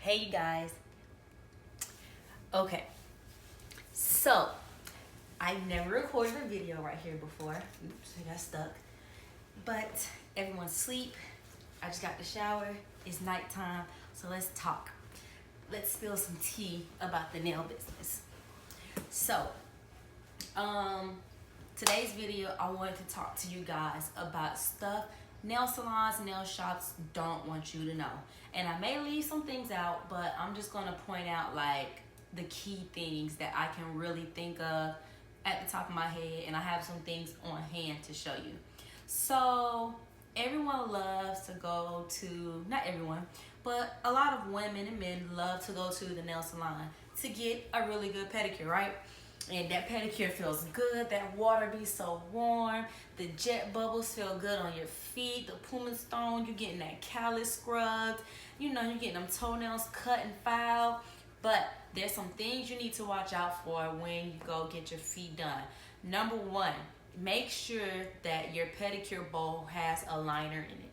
Hey you guys. Okay, so I've never recorded a video right here before. Oops, I got stuck. But everyone's asleep. I just got the shower. It's nighttime, so let's talk. Let's spill some tea about the nail business. So, today's video, I wanted to talk to you guys about stuff nail salons, nail shops don't want you to know. And I may leave some things out, but I'm just gonna point out like the key things that I can really think of at the top of my head, and I have some things on hand to show you. So everyone loves to go to, not everyone, but a lot of women and men love to go to the nail salon to get a really good pedicure, right? And that pedicure feels good, that water be so warm, the jet bubbles feel good on your feet, the Pumice stone, you're getting that callus scrubbed, you know, you're getting them toenails cut and filed. But there's some things you need to watch out for when you go get your feet done. Number one, make sure that your pedicure bowl has a liner in it.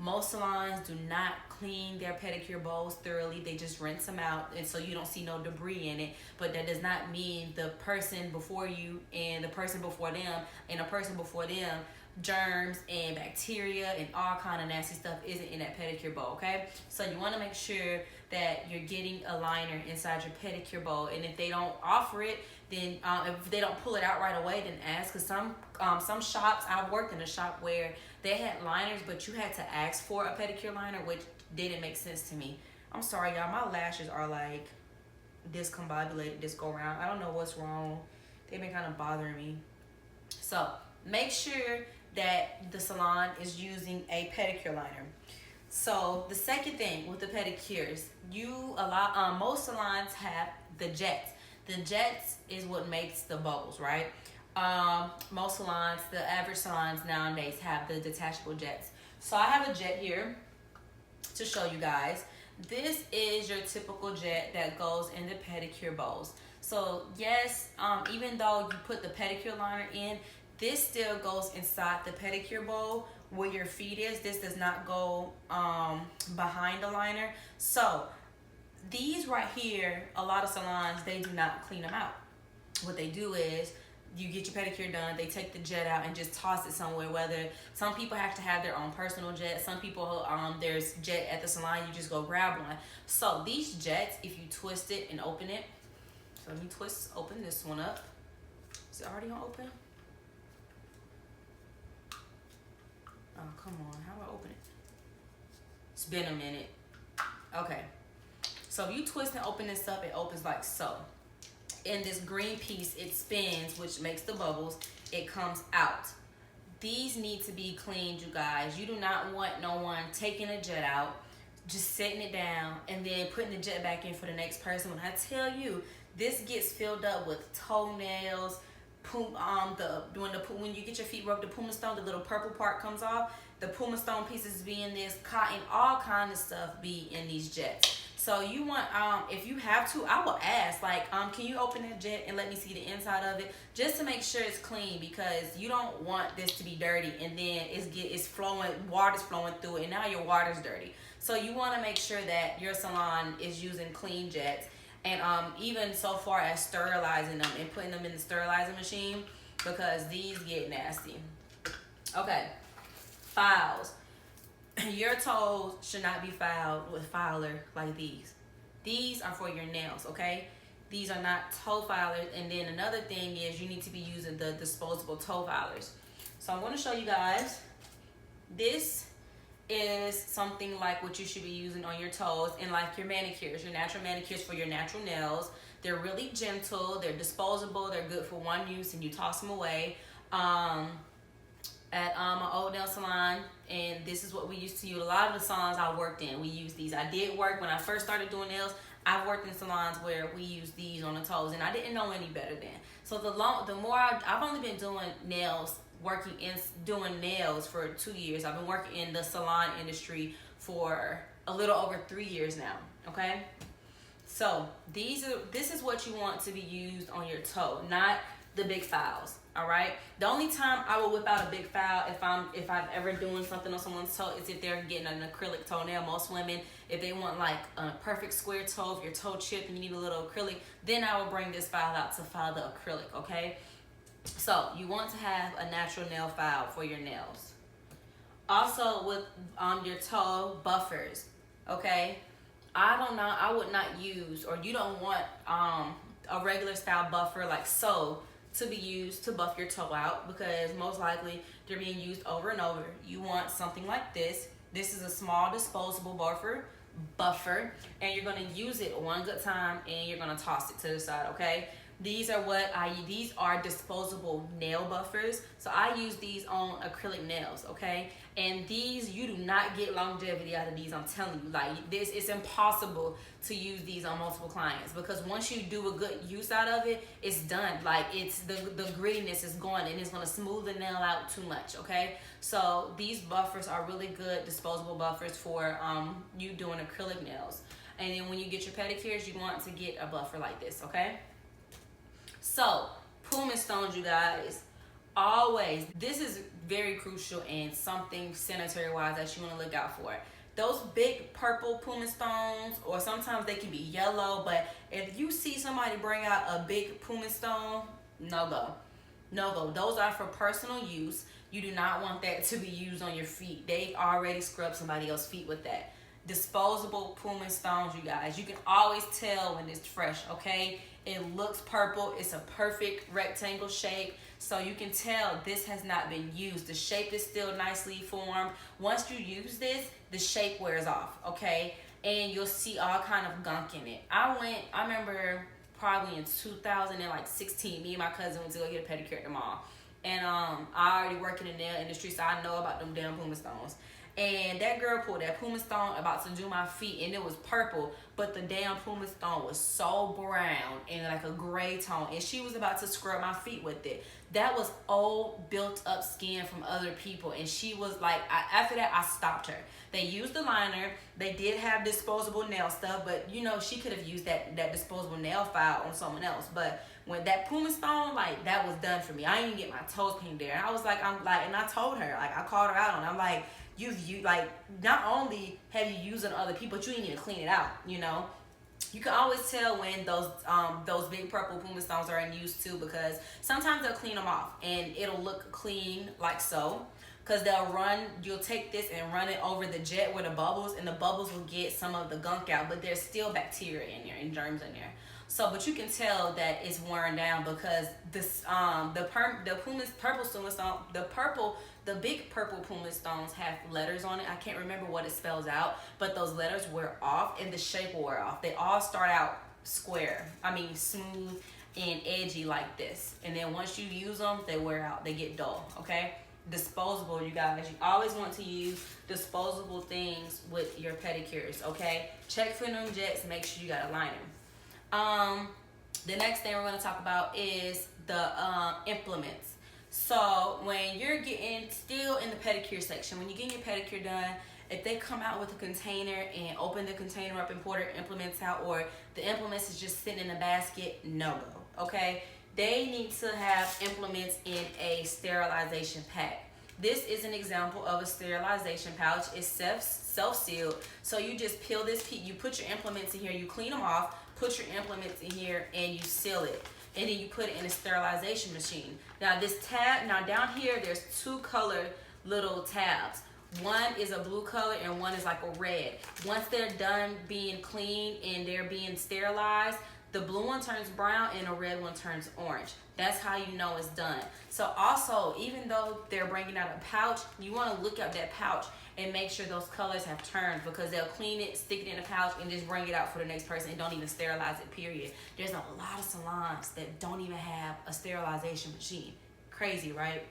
Most salons do not clean their pedicure bowls thoroughly. They just rinse them out, and so you don't see no debris in it. But that does not mean the person before you and the person before them and the person before them, germs and bacteria and all kind of nasty stuff isn't in that pedicure bowl, okay? So you want to make sure that you're getting a liner inside your pedicure bowl, and if they don't offer it, then if they don't pull it out right away, then ask. Because some shops, I've worked in a shop where they had liners, but you had to ask for a pedicure liner, which didn't make sense to me. I'm sorry, y'all. My lashes are like discombobulated this go around. I don't know what's wrong. They've been kind of bothering me. So make sure that the salon is using a pedicure liner. So the second thing with the pedicures, most salons have the jets. The jets is what makes the bubbles, right? Most salons, the average salons nowadays have the detachable jets. So I have a jet here to show you guys. This is your typical jet that goes in the pedicure bowls. So yes, even though you put the pedicure liner in, this still goes inside the pedicure bowl where your feet is. This does not go behind the liner. So these right here, a lot of salons, they do not clean them out. What they do is you get your pedicure done, they take the jet out and just toss it somewhere. Whether some people have to have their own personal jet, some people there's jet at the salon, you just go grab one. So these jets, if you twist it and open it, so let me open this one up. Is it already gonna open? Oh, come on, how do I open it? It's been a minute. Okay, so if you twist and open this up, it opens like so. In this green piece, it spins, which makes the bubbles. It comes out. These need to be cleaned, you guys. You do not want no one taking a jet out, just setting it down, and then putting the jet back in for the next person. When I tell you, this gets filled up with toenails. When you get your feet rubbed, the Pumice stone, the little purple part comes off. The Pumice stone pieces be in this, cotton, all kind of stuff be in these jets. So you want, if you have to, I will ask, like, can you open that jet and let me see the inside of it, just to make sure it's clean, because you don't want this to be dirty and then it's flowing, water's flowing through it, and now your water's dirty. So you want to make sure that your salon is using clean jets. And even so far as sterilizing them and putting them in the sterilizing machine, because these get nasty. Okay, files. Your toes should not be filed with filer like these. These are for your nails, okay? These are not toe filers. And then another thing is you need to be using the disposable toe filers. So I'm going to show you guys. This is something like what you should be using on your toes, and like your manicures, your natural manicures for your natural nails. They're really gentle, they're disposable, they're good for one use and you toss them away. At my old nail salon, and this is what we used to use. A lot of the salons I worked in, we used these. I did work when I first started doing nails. I've worked in salons where we use these on the toes, and I didn't know any better then. So the more I've only been doing nails, doing nails for 2 years. I've been working in the salon industry for a little over 3 years now. Okay, so this is what you want to be used on your toe, not the big files. All right. The only time I will whip out a big file if I'm ever doing something on someone's toe is if they're getting an acrylic toenail. Most women, if they want like a perfect square toe, if your toe chipped and you need a little acrylic, then I will bring this file out to file the acrylic. Okay. So you want to have a natural nail file for your nails. Also with your toe buffers. Okay. I would not use, or you don't want a regular style buffer like so to be used to buff your toe out, because most likely they're being used over and over. You want something like this. This is a small disposable buffer, and you're going to use it one good time and you're going to toss it to the side. Okay, these are disposable nail buffers, so I use these on acrylic nails. Okay, and these, you do not get longevity out of these. I'm telling you, like this, it's impossible to use these on multiple clients, because once you do a good use out of it, it's done. Like it's the grittiness is gone, and it's going to smooth the nail out too much. Okay, so these buffers are really good disposable buffers for you doing acrylic nails. And then when you get your pedicures, you want to get a buffer like this. Okay, so Pumice stones, you guys, always, this is very crucial and something sanitary wise that you want to look out for. Those big purple Pumice stones, or sometimes they can be yellow, but if you see somebody bring out a big Pumice stone, no go. No go. Those are for personal use. You do not want that to be used on your feet. They already scrubbed somebody else's feet with that. Disposable Pumice stones, you guys, you can always tell when it's fresh. Okay, it looks purple. It's a perfect rectangle shape, so you can tell this has not been used. The shape is still nicely formed. Once you use this, the shape wears off. Okay, and you'll see all kind of gunk in it. I remember probably in 2016, me and my cousin went to go get a pedicure at the mall, and I already work in the nail industry, so I know about them damn Pumice stones. And that girl pulled that Pumice stone about to do my feet, and it was purple, but the damn Pumice stone was so brown and like a gray tone, and she was about to scrub my feet with it. That was old, built up skin from other people, and she was like, after that, I stopped her. They used the liner. They did have disposable nail stuff, but you know, she could have used that disposable nail file on someone else. But when that Pumice stone, like, that was done for me. I didn't even get my toes painted there. And I was like, and I told her, like, I called her out on it. I'm like, you like, not only have you used it on other people, but you didn't even clean it out, you know. You can always tell when those big purple Pumice stones are in use too, because sometimes they'll clean them off and it'll look clean like so. Because you'll take this and run it over the jet with the bubbles, and the bubbles will get some of the gunk out, but there's still bacteria in there and germs in there. So, but you can tell that it's worn down because this the Pumice purple Pumice stone, the big purple Pumice stones have letters on it. I can't remember what it spells out, but those letters wear off and the shape will wear off. They all start out smooth and edgy like this, and then once you use them, they wear out. They get dull. Okay. Disposable, you guys. You always want to use disposable things with your pedicures. Okay. Check for them jets. Make sure you got a liner. The next thing we're going to talk about is the implements. So when you're still in the pedicure section, when you're getting your pedicure done, if they come out with a container and open the container up and pour their implements out, or the implements is just sitting in a basket, no go. Okay, they need to have implements in a sterilization pack. This is an example of a sterilization pouch. It's self-sealed, so you just peel this you put your implements in here, you clean them off, put your implements in here, and you seal it, and then you put it in a sterilization machine. Now this tab, down here there's two color little tabs. One is a blue color and one is like a red. Once they're done being cleaned and they're being sterilized, the blue one turns brown and the red one turns orange. That's how you know it's done. So also, even though they're bringing out a pouch, you want to look at that pouch and make sure those colors have turned, because they'll clean it, stick it in a pouch, and just bring it out for the next person and don't even sterilize it, period. There's a lot of salons that don't even have a sterilization machine. Crazy, right?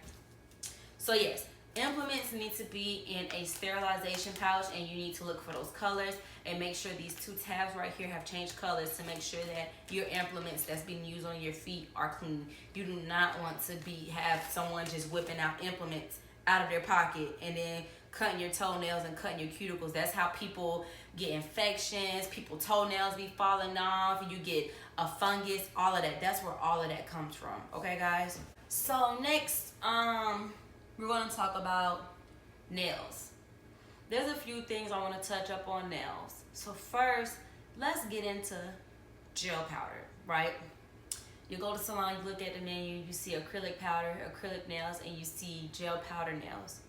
So yes, implements need to be in a sterilization pouch, and you need to look for those colors and make sure these two tabs right here have changed colors to make sure that your implements that's being used on your feet are clean. You do not want to have someone just whipping out implements out of their pocket and then cutting your toenails and cutting your cuticles. That's how people get infections, people's toenails be falling off, you get a fungus, all of that. That's where all of that comes from. Okay, guys? So next, we're going to talk about nails. There's a few things I want to touch up on nails. So first, let's get into gel powder, right? You go to the salon, you look at the menu, you see acrylic powder, acrylic nails, and you see gel powder nails.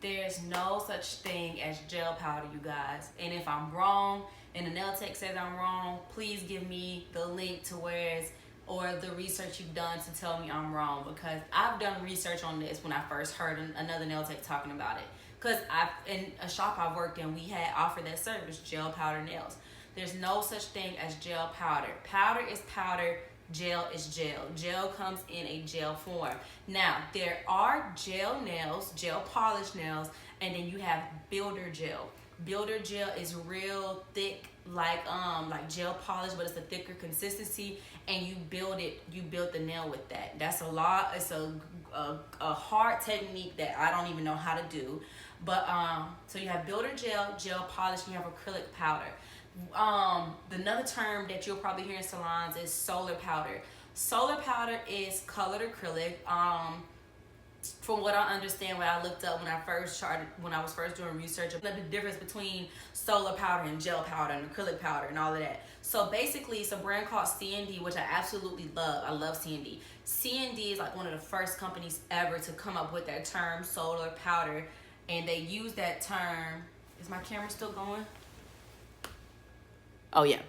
There's no such thing as gel powder, you guys. And if I'm wrong, and the nail tech says I'm wrong, please give me the link to where it's, or the research you've done to tell me I'm wrong, because I've done research on this when I first heard another nail tech talking about it. Because in a shop I've worked in, we had offered that service, gel powder nails. There's no such thing as gel powder. Powder is powder, gel is gel. Gel comes in a gel form. Now, there are gel nails, gel polish nails, and then you have builder gel. Builder gel is real thick, like gel polish, but it's a thicker consistency, and you build the nail with that. That's a lot. It's a hard technique that I don't even know how to do. But so you have builder gel, gel polish, and you have acrylic powder. Another term that you'll probably hear in salons is solar powder. Solar powder is colored acrylic. From what I understand, what I looked up when I was first doing research, the difference between solar powder and gel powder and acrylic powder and all of that. So basically, it's a brand called C&D, which I absolutely love. I love C&D. C&D is like one of the first companies ever to come up with that term, solar powder, and they use that term. Is my camera still going? Oh yeah.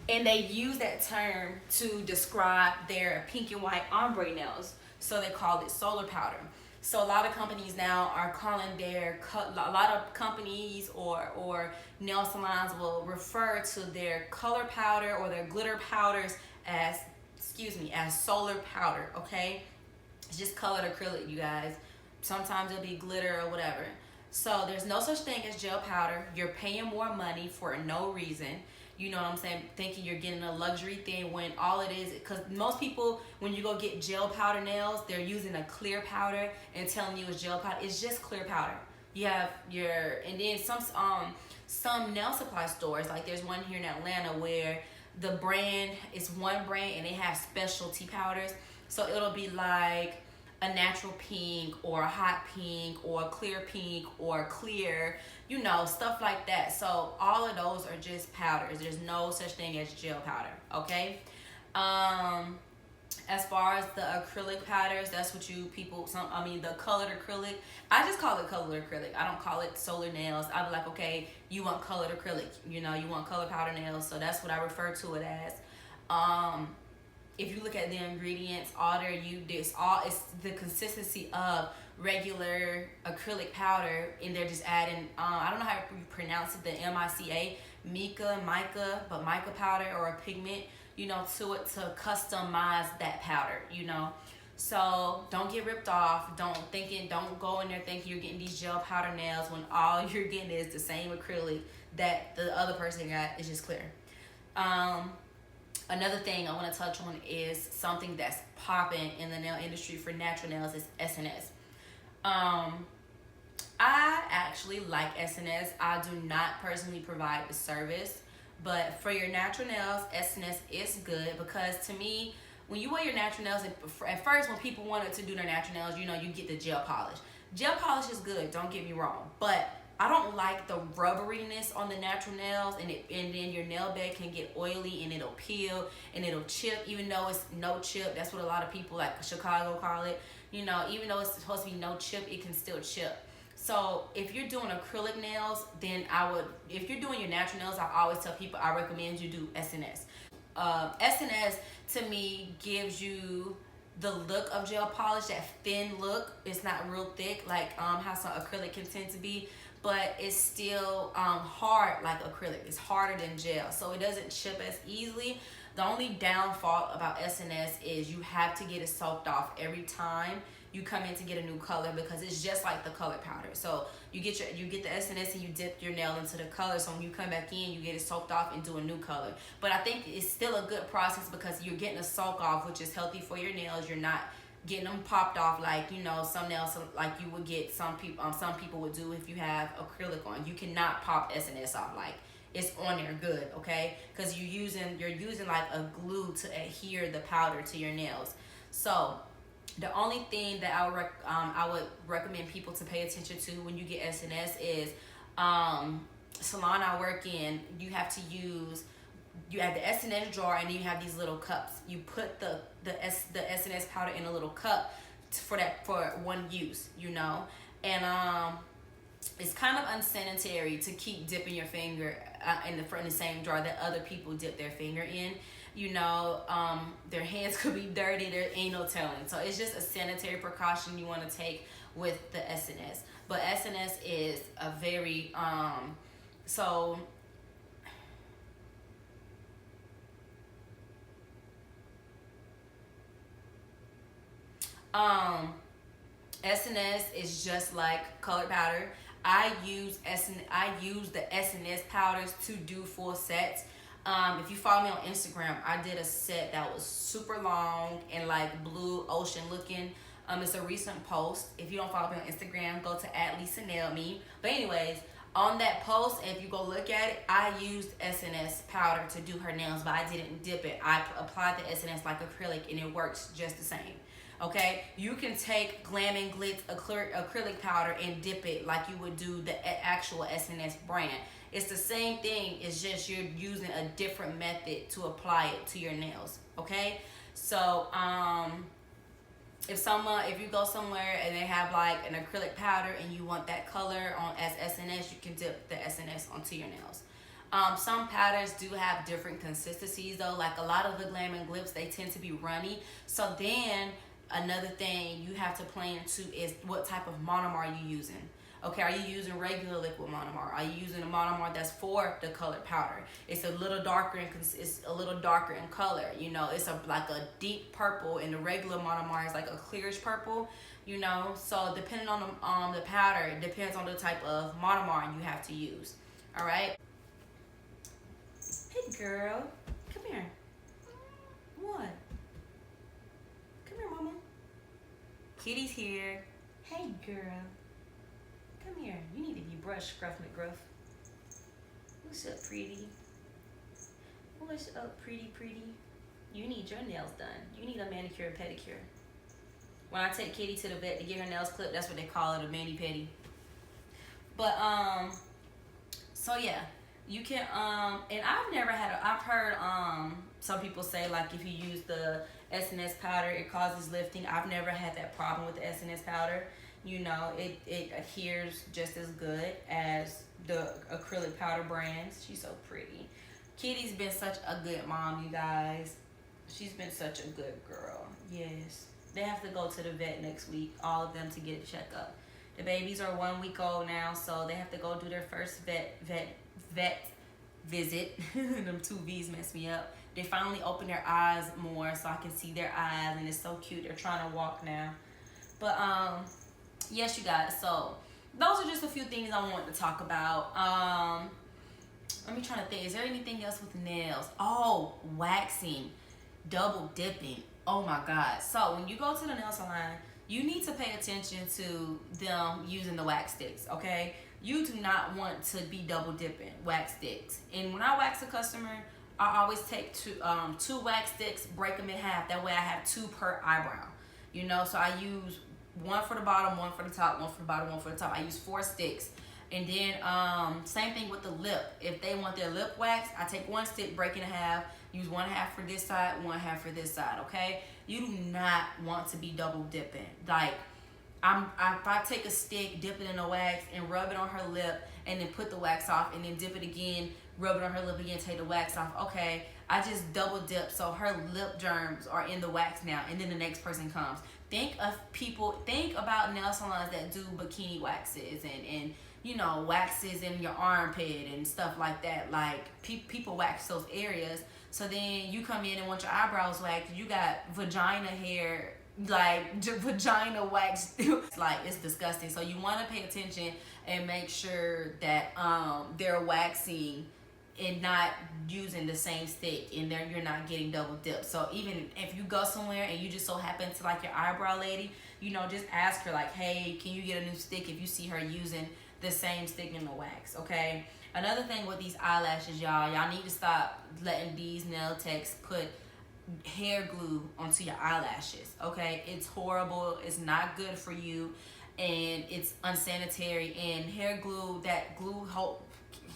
And they use that term to describe their pink and white ombre nails. So they call it solar powder. So a lot of companies now are calling a lot of companies or nail salons will refer to their color powder or their glitter powders as solar powder, okay? It's just colored acrylic, you guys. Sometimes it'll be glitter or whatever. So there's no such thing as gel powder. You're paying more money for no reason. You know what I'm saying? Thinking you're getting a luxury thing when all it is, because most people, when you go get gel powder nails, they're using a clear powder and telling you it's gel powder. It's just clear powder. You have and then some nail supply stores, like there's one here in Atlanta where the brand is one brand and they have specialty powders. So it'll be like a natural pink or a hot pink or a clear pink or clear, stuff like that. So all of those are just powders. There's no such thing as gel powder, okay? As far as the acrylic powders, that's what the colored acrylic. I just call it colored acrylic. I don't call it solar nails. I'll be like, okay, you want colored acrylic. You want color powder nails. So that's what I refer to it as. If you look at the ingredients, it's the consistency of regular acrylic powder, and they're just adding, I don't know how you pronounce it, the mica, but mica powder or a pigment, to it to customize that powder, So don't get ripped off. Don't go in there thinking you're getting these gel powder nails when all you're getting is the same acrylic that the other person got. Is just clear. Another thing I want to touch on is something that's popping in the nail industry for natural nails is SNS. I actually like SNS. I do not personally provide the service, but for your natural nails, SNS is good because to me, when you wear your natural nails, at first when people wanted to do their natural nails, you get the gel polish. Gel polish is good, don't get me wrong, but I don't like the rubberiness on the natural nails, and then your nail bed can get oily and it'll peel and it'll chip, even though it's no chip. That's what a lot of people like Chicago call it. Even though it's supposed to be no chip, it can still chip. So if you're doing acrylic nails, then if you're doing your natural nails, I always tell people I recommend you do SNS. SNS to me gives you the look of gel polish, that thin look. It's not real thick like how some acrylic can tend to be, but it's still hard like acrylic. It's harder than gel, so it doesn't chip as easily. The only downfall about SNS is you have to get it soaked off every time you come in to get a new color, because it's just like the color powder. So you get the SNS and you dip your nail into the color, so when you come back in, you get it soaked off and do a new color. But I think it's still a good process because you're getting a soak off, which is healthy for your nails. You're not getting them popped off like some nails like you would get some people would do if you have acrylic on. You cannot pop SNS off like it's on there good, okay? Because you're using like a glue to adhere the powder to your nails. So The only thing that I would recommend people to pay attention to when you get SNS is salon I work in. You have to use, you have the SNS jar, and then you have these little cups. You put the SNS powder in a little cup for one use, you know, and it's kind of unsanitary to keep dipping your finger in the same jar that other people dip their finger in. You know, their hands could be dirty. There ain't no telling. So it's just a sanitary precaution you want to take with the SNS. But SNS is a very so. SNS is just like colored powder. I use the SNS powders to do full sets. If you follow me on Instagram, I did a set that was super long and like blue ocean looking. It's a recent post. If you don't follow me on Instagram, go to @LisaNailMe. But anyways, on that post, if you go look at it, I used SNS powder to do her nails, but I didn't dip it. I applied the SNS like acrylic, and it works just the same. Okay, you can take Glam and Glitz acrylic powder and dip it like you would do the actual SNS brand. It's the same thing. It's just you're using a different method to apply it to your nails. Okay, so if you go somewhere and they have like an acrylic powder and you want that color on as SNS, you can dip the SNS onto your nails. Some powders do have different consistencies though. Like a lot of the Glam and Glitz, they tend to be runny. So then another thing you have to plan into is what type of monomer are you using. Okay, are you using regular liquid monomer? Are you using a monomer that's for the colored powder? It's a little darker in color. You know, it's like a deep purple, and the regular monomer is like a clearish purple. You know, so depending on the powder, it depends on the type of monomer you have to use. All right. Hey girl, come here. What? Come here, mama. Kitty's here. Hey girl. Come here. You need to be brushed, Gruff McGruff. What's up, pretty? What's up, pretty? You need your nails done. You need a manicure and pedicure. When I take Kitty to the vet to get her nails clipped, that's what they call it, a mani-pedi. But so yeah, you can and I've heard some people say like if you use the SNS powder, it causes lifting. I've never had that problem with the SNS powder. You know, it adheres just as good as the acrylic powder brands. She's so pretty. Kitty's been such a good mom, you guys. She's been such a good girl. Yes. They have to go to the vet next week, all of them, to get a checkup. The babies are 1 week old now, so they have to go do their first vet visit. Them two V's mess me up. They finally open their eyes more so I can see their eyes, and it's so cute. They're trying to walk now. But yes, you guys, so those are just a few things I wanted to talk about. Let me try to think. Is there anything else with nails? Oh, waxing, double dipping. Oh my God. So when you go to the nail salon, you need to pay attention to them using the wax sticks, okay? You do not want to be double dipping wax sticks. And when I wax a customer, I always take two wax sticks, break them in half. That way I have 2 per eyebrow. You know, so I use 1 for the bottom, 1 for the top, 1 for the bottom, 1 for the top. I use 4 sticks. And then same thing with the lip. If they want their lip wax, I take 1 stick, break it in half, use 1/2 for this side, 1/2 for this side, okay? You do not want to be double dipping. Like, if I take a stick, dip it in the wax, and rub it on her lip, and then put the wax off, and then dip it again, rub it on her lip again, take the wax off. Okay, I just double dip, so her lip germs are in the wax now, and then the next person comes. Think about nail salons that do bikini waxes and you know, waxes in your armpit and stuff like that. Like, people wax those areas. So then you come in and want your eyebrows waxed, you got vagina hair, like vagina wax. It's disgusting. So you want to pay attention and make sure that they're waxing and not using the same stick, and then you're not getting double dipped. So even if you go somewhere and you just so happen to like your eyebrow lady, you know, just ask her like, hey, can you get a new stick if you see her using the same stick in the wax, okay? Another thing with these eyelashes, y'all need to stop letting these nail techs put hair glue onto your eyelashes. Okay, it's horrible. It's not good for you, and it's unsanitary. And hair glue, that glue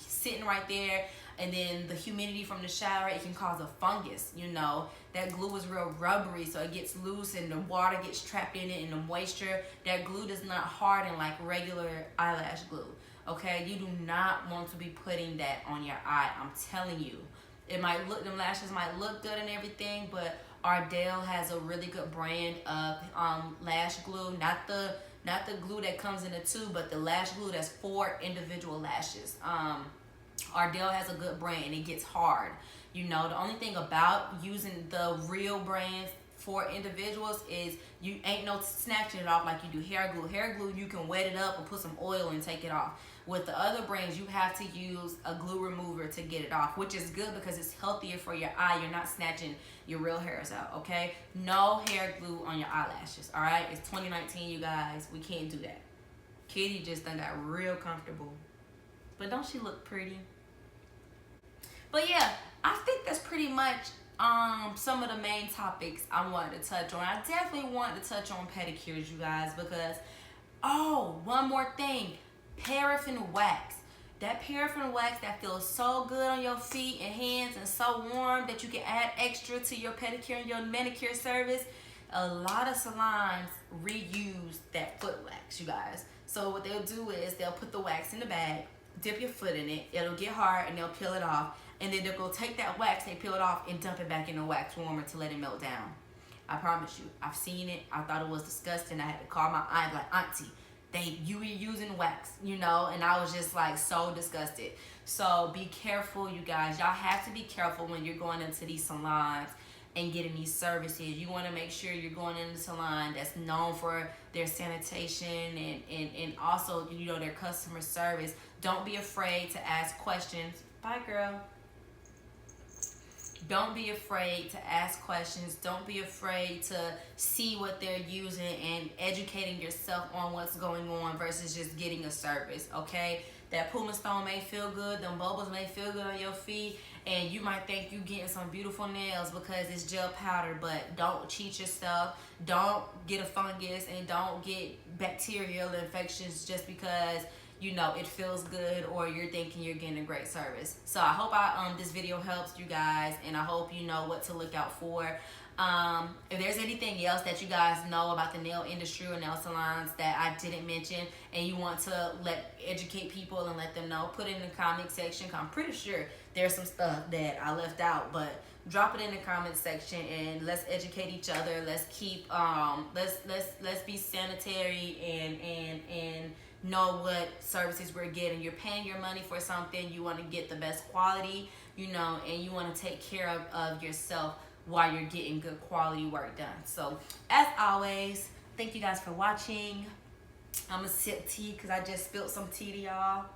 sitting right there, and then the humidity from the shower, it can cause a fungus. You know, that glue is real rubbery, so it gets loose and the water gets trapped in it, and the moisture. That glue does not harden like regular eyelash glue. Okay, you do not want to be putting that on your eye. I'm telling you. It might look, them lashes might look good and everything, but Ardell has a really good brand of lash glue. Not the glue that comes in a tube, but the lash glue that's for individual lashes. Ardell has a good brand, and it gets hard. You know, the only thing about using the real brands for individuals is you ain't no snatching it off like you do hair glue. Hair glue, you can wet it up and put some oil and take it off. With the other brands, you have to use a glue remover to get it off, which is good because it's healthier for your eye. You're not snatching your real hairs out, okay? No hair glue on your eyelashes, all right? It's 2019, you guys. We can't do that. Kitty just done got real comfortable. But don't she look pretty? But yeah, I think that's pretty much some of the main topics I wanted to touch on. I definitely wanted to touch on pedicures, you guys, because, oh, one more thing. Paraffin wax. That paraffin wax that feels so good on your feet and hands and so warm that you can add extra to your pedicure and your manicure service. A lot of salons reuse that foot wax, you guys. So what they'll do is they'll put the wax in the bag, dip your foot in it, it'll get hard, and they'll peel it off. And then they'll go take that wax, they peel it off, and dump it back in the wax warmer to let it melt down. I promise you, I've seen it. I thought it was disgusting. I had to call my aunt, like, auntie, you were using wax, you know, and I was just like so disgusted. So be careful, you guys. Y'all have to be careful when you're going into these salons and getting these services. You want to make sure you're going into a salon that's known for their sanitation and also, you know, their customer service. Don't be afraid to ask questions. Bye, girl. Don't be afraid to ask questions. Don't be afraid to see what they're using and educating yourself on what's going on versus just getting a service, okay? That Pumice stone may feel good. Them bubbles may feel good on your feet. And you might think you're getting some beautiful nails because it's gel powder, but don't cheat yourself. Don't get a fungus and don't get bacterial infections just because, you know, it feels good or you're thinking you're getting a great service. So I hope this video helps you guys, and I hope you know what to look out for. If there's anything else that you guys know about the nail industry or nail salons that I didn't mention and you want to educate people and let them know, put it in the comment section. I'm pretty sure there's some stuff that I left out, but drop it in the comment section and let's educate each other. Let's keep let's be sanitary and know what services we're getting. You're paying your money for something. You want to get the best quality, you know, and you want to take care of yourself while you're getting good quality work done. So as always, thank you guys for watching. I'm gonna sip tea because I just spilled some tea to y'all.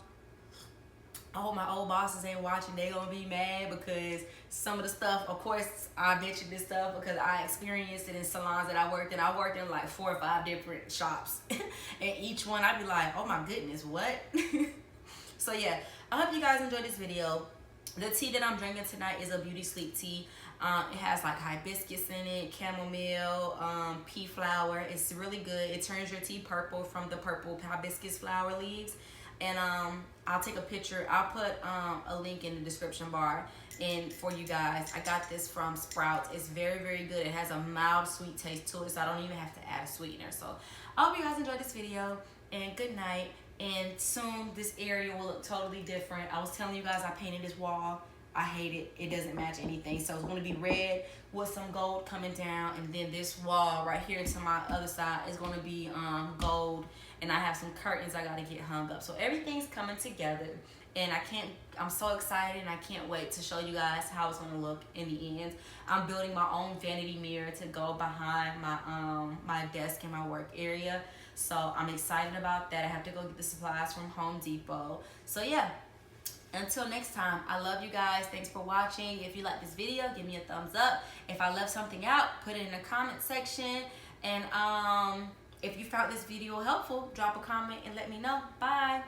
I hope my old bosses ain't watching. They gonna be mad because some of the stuff, of course, I mentioned this stuff because I experienced it in salons that I worked in. I worked in like 4 or 5 different shops. And each one I'd be like, oh my goodness, what? So yeah, I hope you guys enjoyed this video. The tea that I'm drinking tonight is a beauty sleep tea. It has like hibiscus in it, chamomile, pea flower. It's really good. It turns your tea purple from the purple hibiscus flower leaves. And I'll take a picture. I'll put a link in the description bar and for you guys. I got this from Sprouts. It's very, very good. It has a mild sweet taste to it, so I don't even have to add a sweetener. So I hope you guys enjoyed this video, and good night. And soon this area will look totally different. I was telling you guys I painted this wall. I hate it. It doesn't match anything. So it's going to be red with some gold coming down, and then this wall right here to my other side is going to be gold. And I have some curtains I got to get hung up. So everything's coming together, and I'm so excited, and I can't wait to show you guys how it's going to look in the end. I'm building my own vanity mirror to go behind my desk in my work area. So I'm excited about that. I have to go get the supplies from Home Depot. So yeah, until next time, I love you guys. Thanks for watching. If you like this video, give me a thumbs up. If I left something out, put it in the comment section. And if you found this video helpful, drop a comment and let me know. Bye.